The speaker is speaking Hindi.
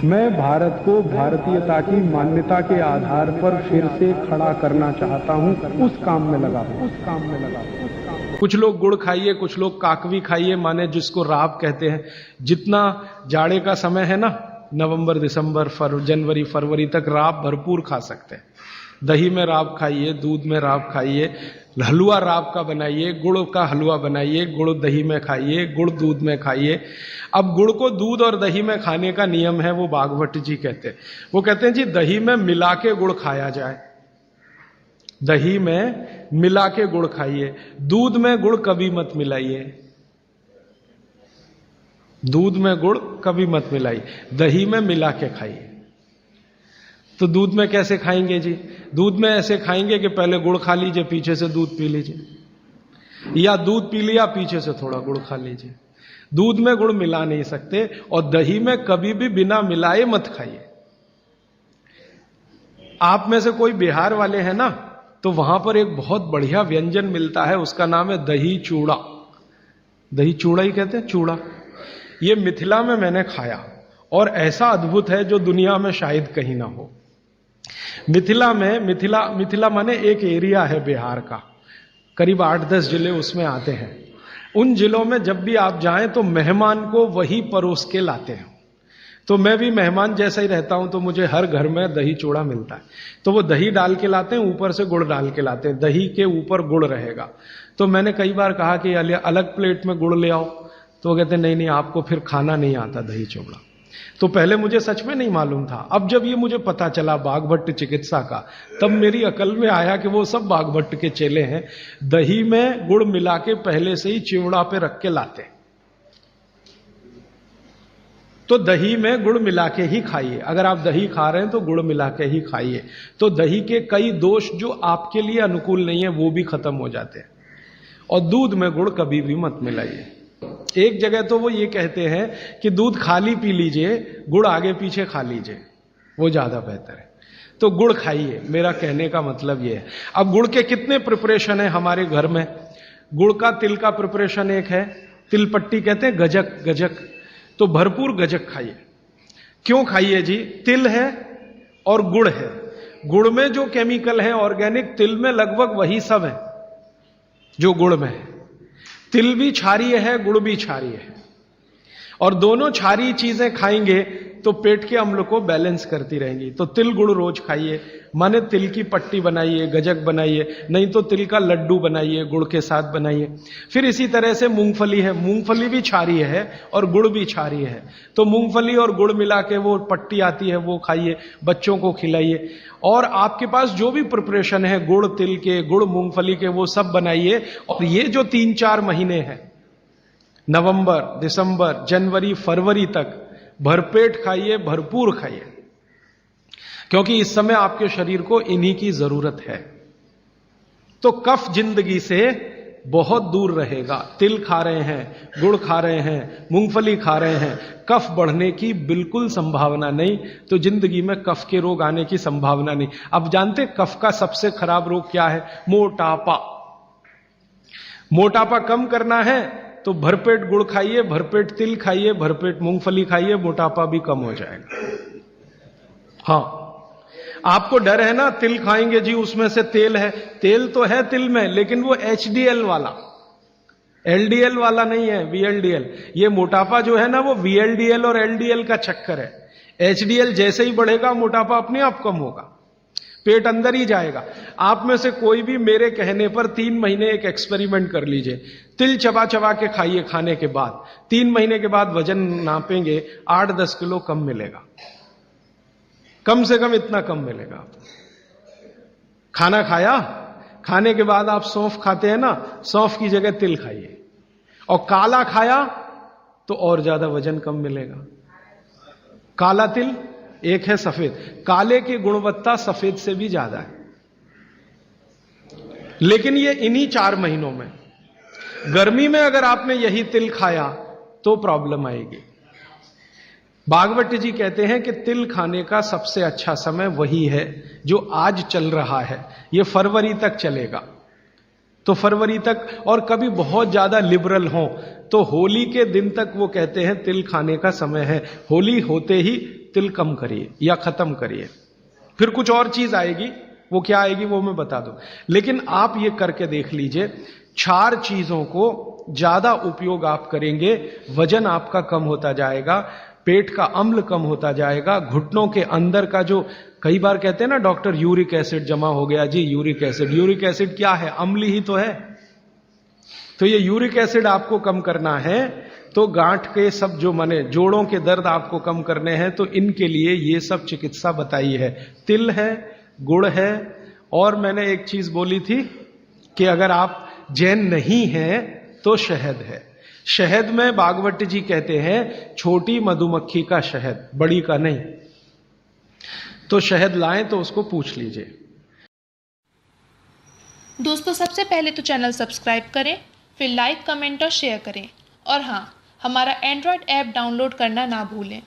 मैं भारत को भारतीयता की मान्यता के आधार पर फिर से खड़ा करना चाहता हूं, उस काम में लगा हूं। कुछ लोग गुड़ खाइए, कुछ लोग काकवी खाइए, माने जिसको राब कहते हैं। जितना जाड़े का समय है ना, नवंबर दिसंबर जनवरी फरवरी तक राब भरपूर खा सकते हैं। दही में राब खाइए, दूध में राब खाइए, हलवा राब का बनाइए, गुड़ का हलवा बनाइए, गुड़ दही में खाइए, गुड़ दूध में खाइए। अब गुड़ को दूध और दही में खाने का नियम है, वो बागभट्ट जी कहते हैं। वो कहते हैं जी दही में मिला के गुड़ खाया जाए, दही में मिला के गुड़ खाइए, दूध में गुड़ कभी मत मिलाइए, दूध में गुड़ कभी मत मिलाइए, दही में मिला के खाइए। तो दूध में कैसे खाएंगे जी? दूध में ऐसे खाएंगे कि पहले गुड़ खा लीजिए, पीछे से दूध पी लीजिए, या दूध पी लिया पीछे से थोड़ा गुड़ खा लीजिए। दूध में गुड़ मिला नहीं सकते, और दही में कभी भी बिना मिलाए मत खाइए। आप में से कोई बिहार वाले हैं ना, तो वहां पर एक बहुत बढ़िया व्यंजन मिलता है, उसका नाम है दही चूड़ा। दही चूड़ा ही कहते हैं, चूड़ा। ये मिथिला में मैंने खाया, और ऐसा अद्भुत है जो दुनिया में शायद कहीं ना हो। मिथिला में, मिथिला माने एक एरिया है बिहार का, करीब 8-10 जिले उसमें आते हैं। उन जिलों में जब भी आप जाएं तो मेहमान को वही परोस के लाते हैं। तो मैं भी मेहमान जैसा ही रहता हूं, तो मुझे हर घर में दही चूड़ा मिलता है। तो वो दही डाल के लाते हैं, ऊपर से गुड़ डाल के लाते हैं, दही के ऊपर गुड़ रहेगा। तो मैंने कई बार कहा कि अलग प्लेट में गुड़ ले आओ, तो वो कहते नहीं नहीं, आपको फिर खाना नहीं आता दही चूड़ा। तो पहले मुझे सच में नहीं मालूम था। अब जब ये मुझे पता चला बागभट्ट चिकित्सा का, तब मेरी अकल में आया कि वो सब बागभट्ट के चेले हैं, दही में गुड़ मिला के पहले से ही चिवड़ा पे रख के लाते। तो दही में गुड़ मिला के ही खाइए। अगर आप दही खा रहे हैं तो गुड़ मिला के ही खाइए। तो दही के कई दोष जो आपके लिए अनुकूल नहीं है वो भी खत्म हो जाते हैं। और दूध में गुड़ कभी भी मत मिलाइए। एक जगह तो वो ये कहते हैं कि दूध खाली पी लीजिए, गुड़ आगे पीछे खा लीजिए, वो ज्यादा बेहतर है। तो गुड़ खाइए, मेरा कहने का मतलब ये है। अब गुड़ के कितने प्रिपरेशन है हमारे घर में? गुड़ का तिल का प्रिपरेशन एक है, तिल पट्टी कहते हैं, गजक, गजक। तो भरपूर गजक खाइए। क्यों खाइए जी? तिल है और गुड़ है। गुड़ में जो केमिकल है ऑर्गेनिक, तिल में लगभग वही सब है जो गुड़ में है। तिल भी क्षारीय है, गुड़ भी क्षारीय है, और दोनों क्षारीय चीजें खाएंगे तो पेट के अम्ल को बैलेंस करती रहेंगी। तो तिल गुड़ रोज खाइए, माने तिल की पट्टी बनाइए, गजक बनाइए, नहीं तो तिल का लड्डू बनाइए, गुड़ के साथ बनाइए। फिर इसी तरह से मूंगफली है, मूंगफली भी क्षारीय है और गुड़ भी क्षारीय है। तो मूंगफली और गुड़ मिला के वो पट्टी आती है, वो खाइए, बच्चों को खिलाइए। और आपके पास जो भी प्रिपरेशन है गुड़ तिल के, गुड़ मूंगफली के, वो सब बनाइए। और ये जो 3-4 महीने हैं, नवंबर दिसंबर जनवरी फरवरी तक, भरपेट खाइए, भरपूर खाइए, क्योंकि इस समय आपके शरीर को इन्हीं की जरूरत है। तो कफ जिंदगी से बहुत दूर रहेगा। तिल खा रहे हैं, गुड़ खा रहे हैं, मूंगफली खा रहे हैं, कफ बढ़ने की बिल्कुल संभावना नहीं। तो जिंदगी में कफ के रोग आने की संभावना नहीं। अब जानते कफ का सबसे खराब रोग क्या है? मोटापा। मोटापा कम करना है तो भरपेट गुड़ खाइए, भरपेट तिल खाइए, भरपेट मूंगफली खाइए, मोटापा भी कम हो जाएगा। हाँ, आपको डर है ना, तिल खाएंगे जी उसमें से तेल है। तेल तो है तिल में, लेकिन वो HDL वाला, LDL वाला नहीं है, VLDL। ये मोटापा जो है ना, वो VLDL और LDL का चक्कर है। HDL जैसे ही बढ़ेगा, मोटापा अपने आप कम होगा, पेट अंदर ही जाएगा। आप में से कोई भी मेरे कहने पर 3 महीने एक एक्सपेरिमेंट कर लीजिए। तिल चबा चबा के खाइए, खाने के बाद 3 महीने के बाद वजन नापेंगे, 8-10 किलो कम मिलेगा, कम से कम इतना कम मिलेगा। खाना खाया, खाने के बाद आप सौंफ खाते हैं ना, सौंफ की जगह तिल खाइए। और काला खाया तो और ज्यादा वजन कम मिलेगा। काला तिल, एक है सफेद। काले की गुणवत्ता सफेद से भी ज्यादा है, लेकिन ये इन्हीं 4 महीनों में। गर्मी में अगर आपने यही तिल खाया तो प्रॉब्लम आएगी। बागवट जी कहते हैं कि तिल खाने का सबसे अच्छा समय वही है जो आज चल रहा है, ये फरवरी तक चलेगा। तो फरवरी तक, और कभी बहुत ज्यादा लिबरल हों तो होली के दिन तक वो कहते हैं तिल खाने का समय है, होली होते ही तिल कम करिए या खत्म करिए। फिर कुछ और चीज आएगी, वो क्या आएगी वो मैं बता दूं, लेकिन आप ये करके देख लीजिए। 4 चीजों को ज्यादा उपयोग आप करेंगे, वजन आपका कम होता जाएगा, पेट का अम्ल कम होता जाएगा, घुटनों के अंदर का जो कई बार कहते हैं ना डॉक्टर यूरिक एसिड जमा हो गया जी, यूरिक एसिड क्या है? अम्ल ही तो है। तो ये यूरिक एसिड आपको कम करना है, तो गांठ के सब जो माने जोड़ों के दर्द आपको कम करने हैं, तो इनके लिए ये सब चिकित्सा बताई है। तिल है, गुड़ है, और मैंने एक चीज बोली थी कि अगर आप जैन नहीं हैं तो शहद है। शहद में भागवत जी कहते हैं छोटी मधुमक्खी का शहद, बड़ी का नहीं। तो शहद लाएं तो उसको पूछ लीजिए। दोस्तों, सबसे पहले तो चैनल सब्सक्राइब करें, फिर लाइक, कमेंट और शेयर करें, और हाँ, हमारा एंड्रॉयड ऐप डाउनलोड करना ना भूलें।